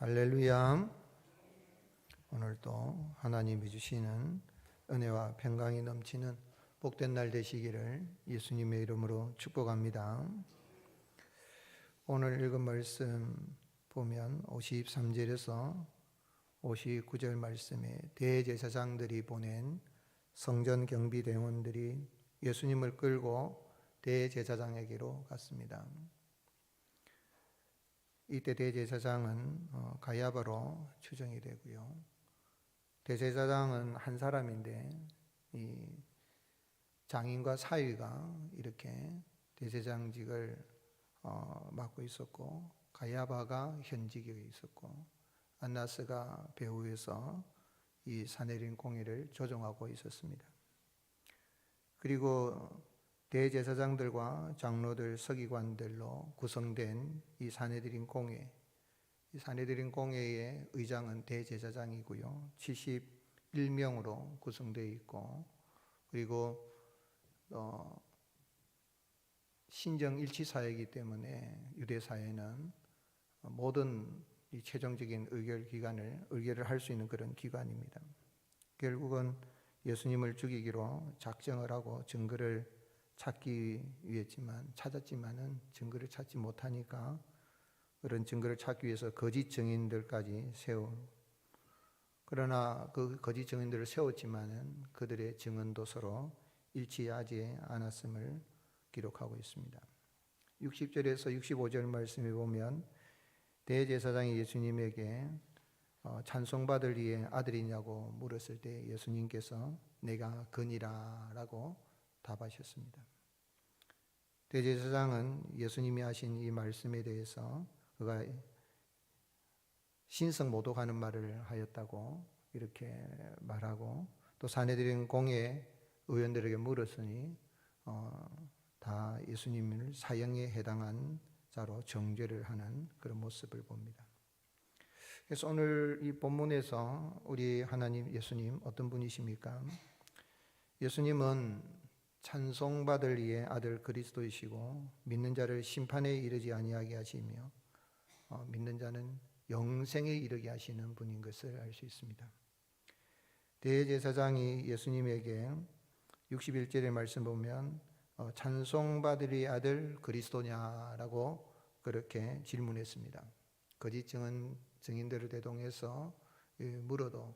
할렐루야. 오늘도 하나님이 주시는 은혜와 평강이 넘치는 복된 날 되시기를 예수님의 이름으로 축복합니다. 오늘 읽은 말씀 보면 53절에서 59절 말씀에 대제사장들이 보낸 성전 경비대원들이 예수님을 끌고 대제사장에게로 갔습니다. 이때 대제사장은 가야바로 추정이 되고요. 대제사장은 한 사람인데 이 장인과 사위가 이렇게 대제사장직을 맡고 있었고, 가야바가 현직에 있었고, 안나스가 배후에서 이 사내린 공회를 조정하고 있었습니다. 그리고 대제사장들과 장로들, 서기관들로 구성된 이 사내들인 공회, 이 사내들인 공회의 의장은 대제사장이고요. 71명으로 구성되어 있고, 그리고 신정 일치 사회이기 때문에 유대 사회는 모든 이 최종적인 의결을 할 수 있는 그런 기관입니다. 결국은 예수님을 죽이기로 작정을 하고 증거를 찾았지만은 증거를 찾지 못하니까 그런 증거를 찾기 위해서 거짓 증인들까지 그러나 그 거짓 증인들을 세웠지만은 그들의 증언도 서로 일치하지 않았음을 기록하고 있습니다. 60절에서 65절 말씀에 보면 대제사장이 예수님에게 찬송받을 이의 아들이냐고 물었을 때 예수님께서 내가 그니라 라고 답하셨습니다. 대제사장은 예수님이 하신 이 말씀에 대해서 그가 신성모독하는 말을 하였다고 이렇게 말하고, 또 사내들인 공회 의원들에게 물었으니 다 예수님을 사형에 해당한 자로 정죄를 하는 그런 모습을 봅니다. 그래서 오늘 이 본문에서 우리 하나님 예수님 어떤 분이십니까? 예수님은 찬송받을 이의 아들 그리스도이시고 믿는 자를 심판에 이르지 아니하게 하시며 믿는 자는 영생에 이르게 하시는 분인 것을 알 수 있습니다. 대제사장이 예수님에게 61절의 말씀 보면 찬송받을 이의 아들 그리스도냐라고 그렇게 질문했습니다. 거짓 증인들을 대동해서 물어도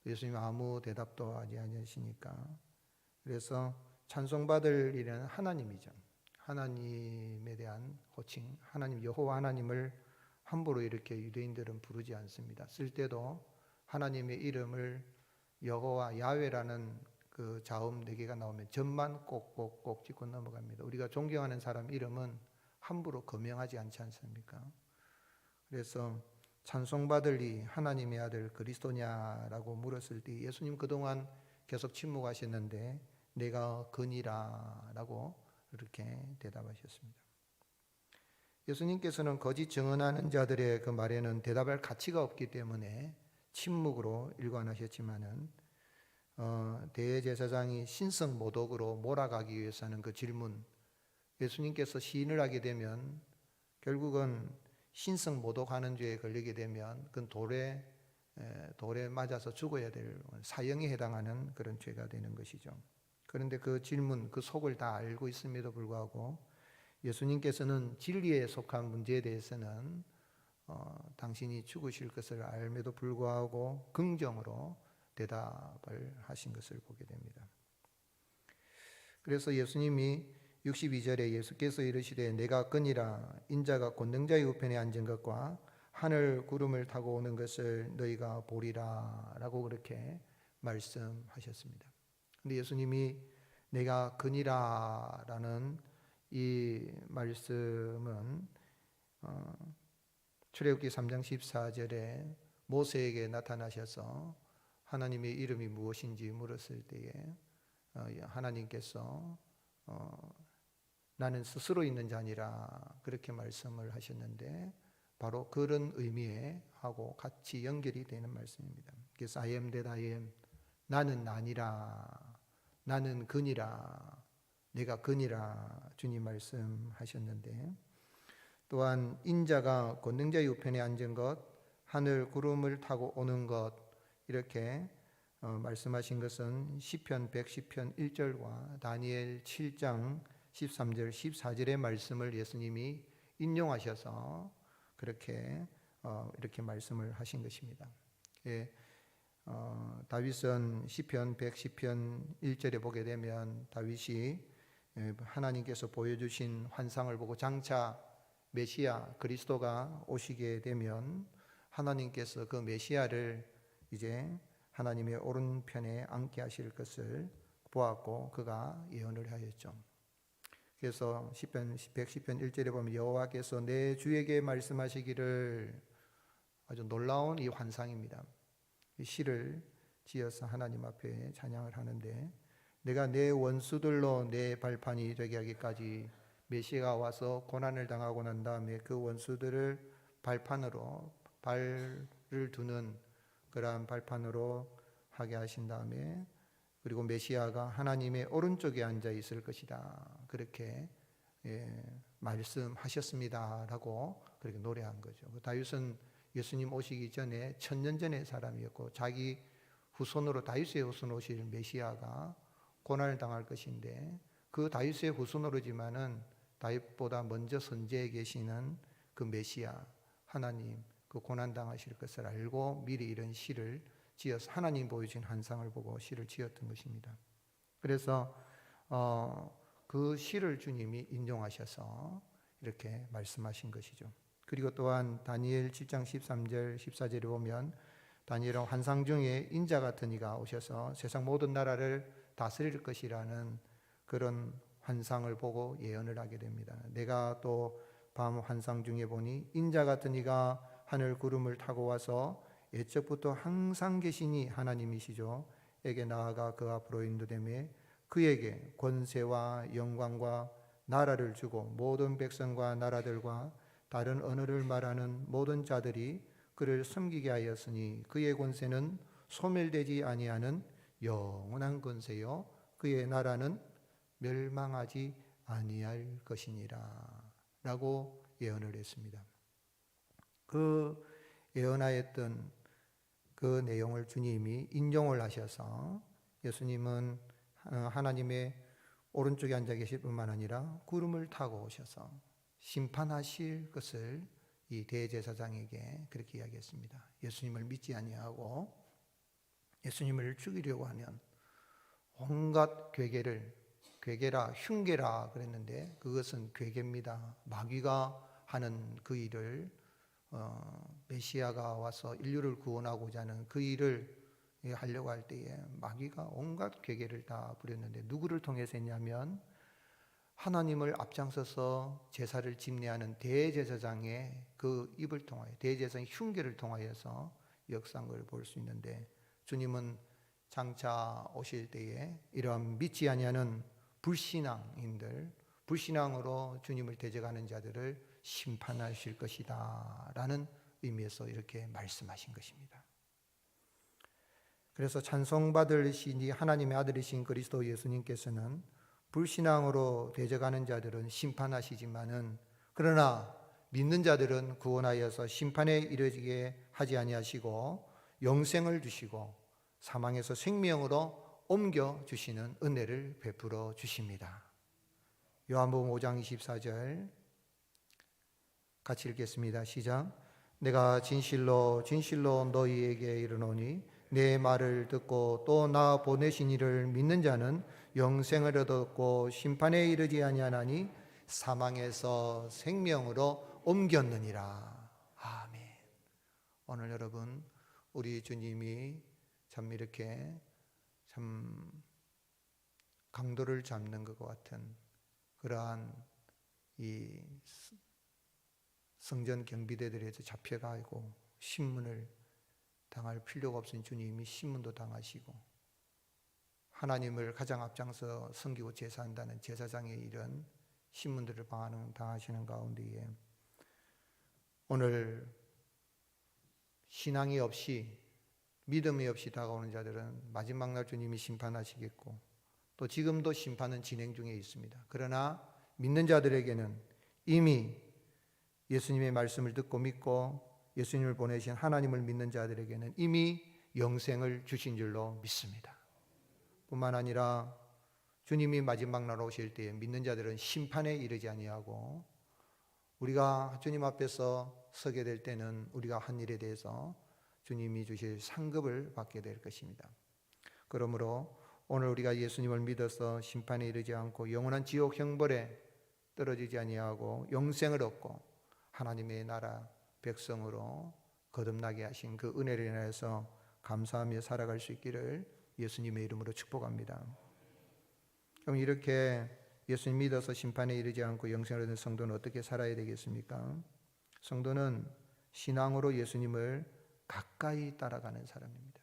예수님 아무 대답도 하지 않으시니까, 그래서 찬송받을 일은 하나님이죠. 하나님에 대한 호칭, 하나님 여호와 하나님을 함부로 이렇게 유대인들은 부르지 않습니다. 쓸 때도 하나님의 이름을 여호와 야훼라는 그 자음 4개가 나오면 점만 꼭꼭꼭 짚고 넘어갑니다. 우리가 존경하는 사람 이름은 함부로 거명하지 않지 않습니까? 그래서 찬송받을 이 하나님의 아들 그리스도냐라고 물었을 때 예수님 그동안 계속 침묵하셨는데 내가 그니라 라고 이렇게 대답하셨습니다. 예수님께서는 거짓 증언하는 자들의 그 말에는 대답할 가치가 없기 때문에 침묵으로 일관하셨지만은 대제사장이 신성모독으로 몰아가기 위해서는 그 질문, 예수님께서 시인을 하게 되면 결국은 신성모독하는 죄에 걸리게 되면 그건 돌에 맞아서 죽어야 될 사형에 해당하는 그런 죄가 되는 것이죠. 그런데 그 질문, 그 속을 다 알고 있음에도 불구하고 예수님께서는 진리에 속한 문제에 대해서는 당신이 죽으실 것을 알면도 불구하고 긍정으로 대답을 하신 것을 보게 됩니다. 그래서 예수님이 62절에 예수께서 이르시되 내가 그니라 인자가 권능자의 우편에 앉은 것과 하늘 구름을 타고 오는 것을 너희가 보리라 라고 그렇게 말씀하셨습니다. 근데 예수님이 내가 그니라 라는 이 말씀은 출애굽기 3장 14절에 모세에게 나타나셔서 하나님의 이름이 무엇인지 물었을 때에 하나님께서 나는 스스로 있는 자니라 그렇게 말씀을 하셨는데 바로 그런 의미에 하고 같이 연결이 되는 말씀입니다. 그래서 I am that I am, 나는 나니라, 나는 그니라, 내가 그니라 주님 말씀하셨는데, 또한 인자가 권능자의 우편에 앉은 것, 하늘 구름을 타고 오는 것, 이렇게 말씀하신 것은 시편 110편 1절과 다니엘 7장 13절 14절의 말씀을 예수님이 인용하셔서 그렇게 이렇게 말씀을 하신 것입니다. 예, 다윗은 시편 110편 1절에 보게 되면 다윗이 하나님께서 보여주신 환상을 보고 장차 메시아 그리스도가 오시게 되면 하나님께서 그 메시아를 이제 하나님의 오른편에 앉게 하실 것을 보았고 그가 예언을 하였죠. 그래서 시편 110편 1절에 보면 여호와께서 내 주에게 말씀하시기를, 아주 놀라운 이 환상입니다. 이 시를 지어서 하나님 앞에 찬양을 하는데, 내가 내 원수들로 내 발판이 되게 하기까지, 메시아가 와서 고난을 당하고 난 다음에 그 원수들을 발판으로, 발을 두는 그러한 발판으로 하게 하신 다음에, 그리고 메시아가 하나님의 오른쪽에 앉아 있을 것이다, 그렇게 말씀하셨습니다 라고 그렇게 노래한 거죠. 다윗은 예수님 오시기 전에 1000년 전의 사람이었고, 자기 후손으로 다윗의 후손으로 오실 메시아가 고난을 당할 것인데, 그 다윗의 후손으로지만은 다윗보다 먼저 선지에 계시는 그 메시아 하나님, 그 고난 당하실 것을 알고 미리 이런 시를 지어서 하나님 보여준 환상을 보고 시를 지었던 것입니다. 그래서 그 시를 주님이 인용하셔서 이렇게 말씀하신 것이죠. 그리고 또한 다니엘 7장 13절 14절에 보면, 다니엘은 환상 중에 인자 같은 이가 오셔서 세상 모든 나라를 다스릴 것이라는 그런 환상을 보고 예언을 하게 됩니다. 내가 또 밤 환상 중에 보니 인자 같은 이가 하늘 구름을 타고 와서 옛적부터 항상 계시니 하나님이시죠. 에게 나아가 그 앞으로 인도되며 그에게 권세와 영광과 나라를 주고 모든 백성과 나라들과 다른 언어를 말하는 모든 자들이 그를 섬기게 하였으니 그의 권세는 소멸되지 아니하는 영원한 권세요 그의 나라는 멸망하지 아니할 것이니라 라고 예언을 했습니다. 그 예언하였던 그 내용을 주님이 인용을 하셔서, 예수님은 하나님의 오른쪽에 앉아 계실 뿐만 아니라 구름을 타고 오셔서 심판하실 것을 이 대제사장에게 그렇게 이야기했습니다. 예수님을 믿지 아니하고 예수님을 죽이려고 하면 온갖 괴계라 흉계라 그랬는데, 그것은 괴계입니다. 마귀가 하는 그 일을 메시아가 와서 인류를 구원하고자 하는 그 일을 하려고 할 때에 마귀가 온갖 괴계를 다 부렸는데, 누구를 통해서 했냐면 하나님을 앞장서서 제사를 집례하는 대제사장의 그 입을 통하여, 대제사장의 흉계를 통하여서 역사한 걸 볼 수 있는데, 주님은 장차 오실 때에 이러한 믿지 아니하는 불신앙인들, 불신앙으로 주님을 대적하는 자들을 심판하실 것이다 라는 의미에서 이렇게 말씀하신 것입니다. 그래서 찬송받을 신이 하나님의 아들이신 그리스도 예수님께서는 불신앙으로 대적하는 자들은 심판하시지만은, 그러나 믿는 자들은 구원하여서 심판에 이르게 하지 아니하시고 영생을 주시고 사망에서 생명으로 옮겨 주시는 은혜를 베풀어 주십니다. 요한복음 5장 24절 같이 읽겠습니다. 시작. 내가 진실로 진실로 너희에게 이르노니 내 말을 듣고 또 나 보내신 이를 믿는 자는 영생을 얻었고 심판에 이르지 아니하나니 사망에서 생명으로 옮겼느니라. 아멘. 오늘 여러분, 우리 주님이 참 이렇게 참 강도를 잡는 것 같은 그러한 이 성전 경비대들에서 잡혀가고 신문을 당할 필요가 없은 주님이 신문도 당하시고, 하나님을 가장 앞장서 섬기고 제사한다는 제사장의 일은 신문들을 당하시는 가운데에, 오늘 신앙이 없이 믿음이 없이 다가오는 자들은 마지막 날 주님이 심판하시겠고, 또 지금도 심판은 진행 중에 있습니다. 그러나 믿는 자들에게는 이미 예수님의 말씀을 듣고 믿고 예수님을 보내신 하나님을 믿는 자들에게는 이미 영생을 주신 줄로 믿습니다. 뿐만 아니라 주님이 마지막 날 오실 때에 믿는 자들은 심판에 이르지 아니하고 우리가 주님 앞에서 서게 될 때는 우리가 한 일에 대해서 주님이 주실 상급을 받게 될 것입니다. 그러므로 오늘 우리가 예수님을 믿어서 심판에 이르지 않고 영원한 지옥 형벌에 떨어지지 아니하고 영생을 얻고 하나님의 나라 백성으로 거듭나게 하신 그 은혜를 인하여서 감사하며 살아갈 수 있기를 예수님의 이름으로 축복합니다. 그럼 이렇게 예수님 믿어서 심판에 이르지 않고 영생을 얻는 성도는 어떻게 살아야 되겠습니까? 성도는 신앙으로 예수님을 가까이 따라가는 사람입니다.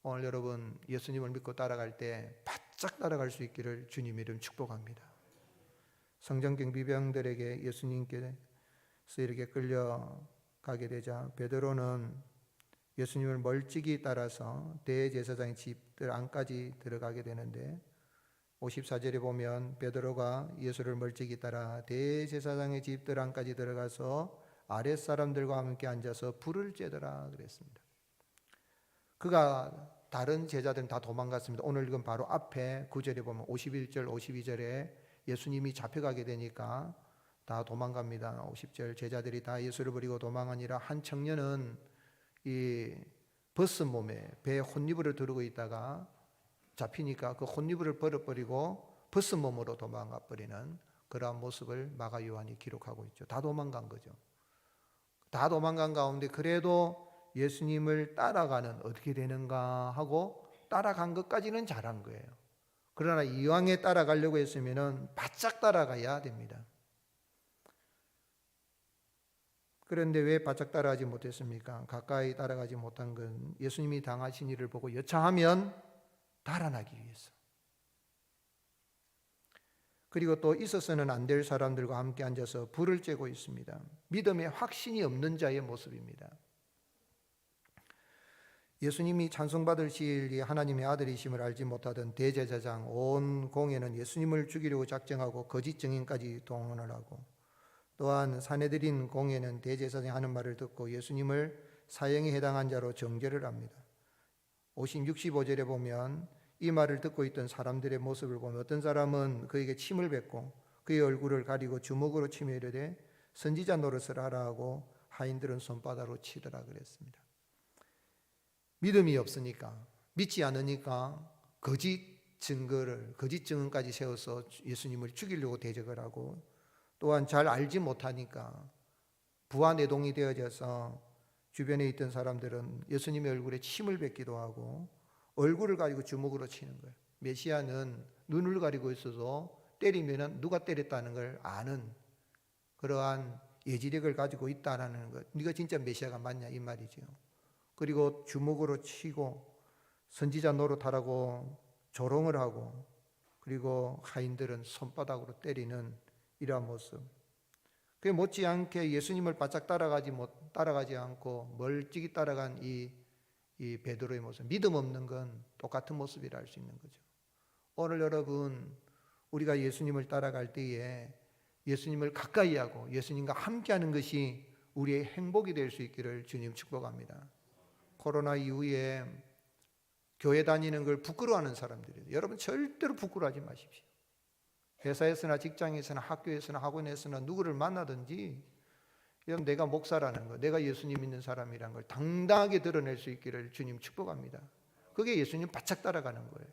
오늘 여러분 예수님을 믿고 따라갈 때 바짝 따라갈 수 있기를 주님의 이름 축복합니다. 성전 경비병들에게 예수님께서 이렇게 끌려가게 되자 베드로는 예수님을 멀찍이 따라서 대제사장의 집들 안까지 들어가게 되는데 54절에 보면 베드로가 예수를 멀찍이 따라 대제사장의 집들 안까지 들어가서 아랫사람들과 함께 앉아서 불을 쬐더라 그랬습니다. 그가 다른 제자들은 다 도망갔습니다. 오늘 이건 바로 앞에 9절에 보면 51절 52절에 예수님이 잡혀가게 되니까 다 도망갑니다. 50절 제자들이 다 예수를 버리고 도망하니라 한 청년은 이 벗은 몸에 배에 혼이불을 두르고 있다가 잡히니까 그 혼이불을 버려버리고 벗은 몸으로 도망가 버리는 그러한 모습을 마가 요한이 기록하고 있죠. 다 도망간 거죠. 다 도망간 가운데 그래도 예수님을 따라가는 어떻게 되는가 하고 따라간 것까지는 잘한 거예요. 그러나 이왕에 따라가려고 했으면 바짝 따라가야 됩니다. 그런데 왜 바짝 따라가지 못했습니까? 가까이 따라가지 못한 건 예수님이 당하신 일을 보고 여차하면 달아나기 위해서. 그리고 또 있어서는 안 될 사람들과 함께 앉아서 불을 쬐고 있습니다. 믿음에 확신이 없는 자의 모습입니다. 예수님이 찬송받을 시일이 하나님의 아들이심을 알지 못하던 대제사장 온 공회는 예수님을 죽이려고 작정하고 거짓 증인까지 동원을 하고 또한 사내들인 공회는 대제사장이 하는 말을 듣고 예수님을 사형에 해당한 자로 정죄를 합니다. 65절에 보면 이 말을 듣고 있던 사람들의 모습을 보면 어떤 사람은 그에게 침을 뱉고 그의 얼굴을 가리고 주먹으로 치며 이르되 선지자 노릇을 하라 하고 하인들은 손바닥으로 치더라 그랬습니다. 믿음이 없으니까 믿지 않으니까 거짓 증언까지 세워서 예수님을 죽이려고 대적을 하고 또한 잘 알지 못하니까 부하내동이 되어져서 주변에 있던 사람들은 예수님의 얼굴에 침을 뱉기도 하고 얼굴을 가지고 주먹으로 치는 거예요. 메시아는 눈을 가리고 있어서 때리면 누가 때렸다는 걸 아는 그러한 예지력을 가지고 있다는 것. 네가 진짜 메시아가 맞냐 이 말이죠. 그리고 주먹으로 치고 선지자 노릇하라고 조롱을 하고 그리고 하인들은 손바닥으로 때리는 이러한 모습. 그게 못지않게 예수님을 바짝 따라가지 않고 멀찍이 따라간 이 베드로의 모습. 믿음 없는 건 똑같은 모습이라 할 수 있는 거죠. 오늘 여러분 우리가 예수님을 따라갈 때에 예수님을 가까이 하고 예수님과 함께하는 것이 우리의 행복이 될 수 있기를 주님 축복합니다. 코로나 이후에 교회 다니는 걸 부끄러워하는 사람들이에요. 여러분 절대로 부끄러워하지 마십시오. 회사에서나 직장에서나 학교에서나 학원에서나 누구를 만나든지 이런 내가 목사라는 거, 내가 예수님 믿는 사람이라는 걸 당당하게 드러낼 수 있기를 주님 축복합니다. 그게 예수님 바짝 따라가는 거예요.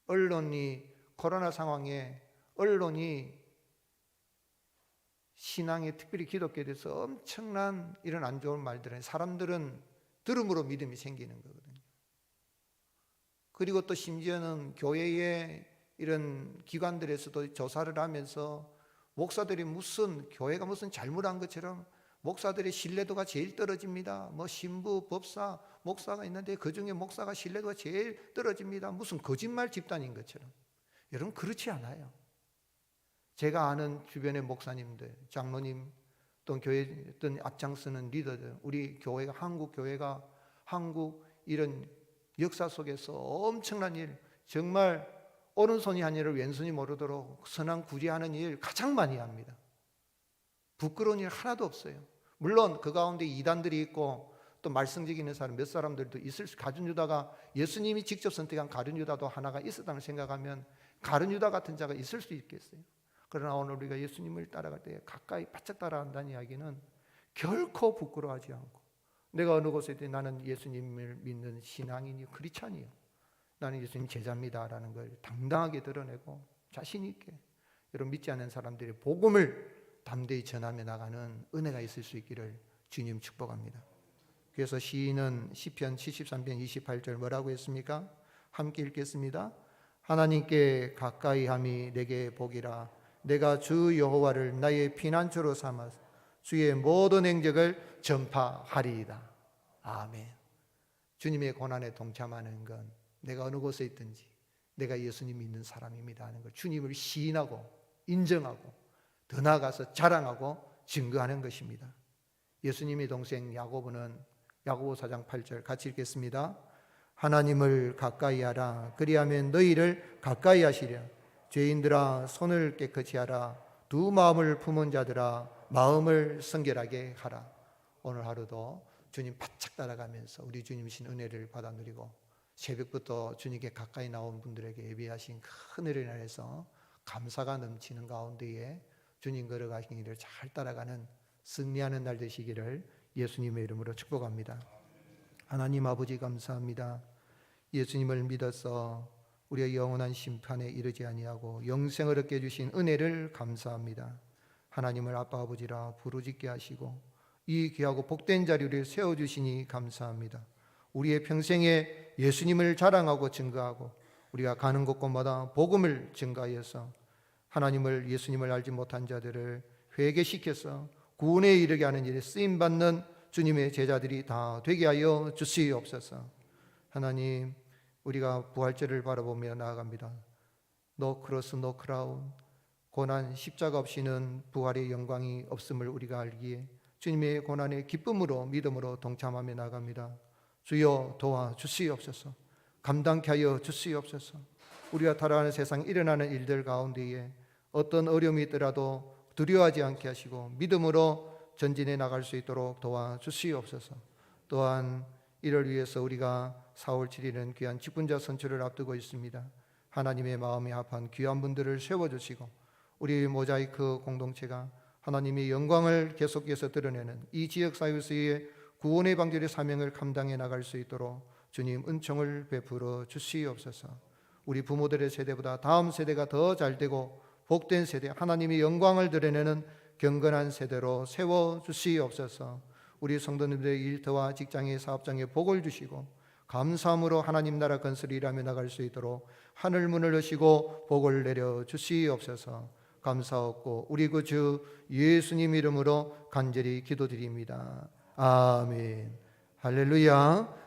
언론이 코로나 상황에 언론이 신앙에 특별히 기독교에 대해서 엄청난 이런 안 좋은 말들은 사람들은 들음으로 믿음이 생기는 거거든요. 그리고 또 심지어는 교회의 이런 기관들에서도 조사를 하면서 목사들이 무슨 교회가 무슨 잘못한 것처럼 목사들의 신뢰도가 제일 떨어집니다. 뭐 신부, 법사, 목사가 있는데 그중에 목사가 신뢰도가 제일 떨어집니다. 무슨 거짓말 집단인 것처럼. 여러분 그렇지 않아요. 제가 아는 주변의 목사님들, 장로님, 또 교회 어떤 앞장서는 리더들, 우리 교회가 한국 이런 역사 속에서 엄청난 일, 정말 오른손이 한 일을 왼손이 모르도록 선한 구제하는 일 가장 많이 합니다. 부끄러운 일 하나도 없어요. 물론 그 가운데 이단들이 있고 또 말썽지기는 사람 몇 사람들도 있을 수, 가룟 유다가 예수님이 직접 선택한 가룟 유다도 하나가 있었다는 생각하면 가룟 유다 같은 자가 있을 수 있겠어요. 그러나 오늘 우리가 예수님을 따라갈 때 가까이 바짝 따라간다는 이야기는 결코 부끄러워하지 않고, 내가 어느 곳에 있든 나는 예수님을 믿는 신앙인이요 크리스찬이요, 나는 예수님 제자입니다라는 걸 당당하게 드러내고 자신 있게 여러분 믿지 않는 사람들이 복음을 담대히 전하며 나가는 은혜가 있을 수 있기를 주님 축복합니다. 그래서 시인은 시편 73편 28절 뭐라고 했습니까? 함께 읽겠습니다. 하나님께 가까이 함이 내게 복이라. 내가 주 여호와를 나의 피난처로 삼아 주의 모든 행적을 전파하리이다. 아멘. 주님의 고난에 동참하는 건 내가 어느 곳에 있든지 내가 예수님 믿는 사람입니다 하는 걸 주님을 시인하고 인정하고 더 나아가서 자랑하고 증거하는 것입니다. 예수님의 동생 야고보는 야고보 4장 8절 같이 읽겠습니다. 하나님을 가까이 하라. 그리하면 너희를 가까이 하시랴. 죄인들아 손을 깨끗이 하라. 두 마음을 품은 자들아 마음을 성결하게 하라. 오늘 하루도 주님 바짝 따라가면서 우리 주님이신 은혜를 받아 누리고 새벽부터 주님께 가까이 나온 분들에게 예비하신 큰 은혜를 인해서 감사가 넘치는 가운데에 주님 걸어가신 길을 잘 따라가는 승리하는 날 되시기를 예수님의 이름으로 축복합니다. 하나님 아버지 감사합니다. 예수님을 믿어서 우리의 영원한 심판에 이르지 아니하고 영생을 얻게 해주신 은혜를 감사합니다. 하나님을 아빠 아버지라 부르짖게 하시고 이 귀하고 복된 자리를 세워주시니 감사합니다. 우리의 평생에 예수님을 자랑하고 증거하고 우리가 가는 곳곳마다 복음을 증가하여서 하나님을 예수님을 알지 못한 자들을 회개시켜서 구원에 이르게 하는 일에 쓰임받는 주님의 제자들이 다 되게 하여 주시옵소서. 하나님, 우리가 부활절을 바라보며 나아갑니다. No cross, no crown. 고난 십자가 없이는 부활의 영광이 없음을 우리가 알기에 주님의 고난의 기쁨으로 믿음으로 동참하며 나갑니다. 주여 도와주시옵소서. 감당케 하여 주시옵소서. 우리가 살아가는 세상 일어나는 일들 가운데에 어떤 어려움이 있더라도 두려워하지 않게 하시고 믿음으로 전진해 나갈 수 있도록 도와주시옵소서. 또한 이를 위해서 우리가 4월 7일은 귀한 직분자 선출을 앞두고 있습니다. 하나님의 마음에 합한 귀한 분들을 세워주시고 우리 모자이크 공동체가 하나님의 영광을 계속해서 드러내는 이 지역사회에서의 구원의 방주의 사명을 감당해 나갈 수 있도록 주님 은총을 베풀어 주시옵소서. 우리 부모들의 세대보다 다음 세대가 더 잘되고 복된 세대, 하나님의 영광을 드러내는 경건한 세대로 세워주시옵소서. 우리 성도님들의 일터와 직장의 사업장에 복을 주시고 감사함으로 하나님 나라 건설을 일하며 나갈 수 있도록 하늘 문을 여시고 복을 내려 주시옵소서. 감사하고 우리 그 주 예수님 이름으로 간절히 기도드립니다. 아멘. 할렐루야.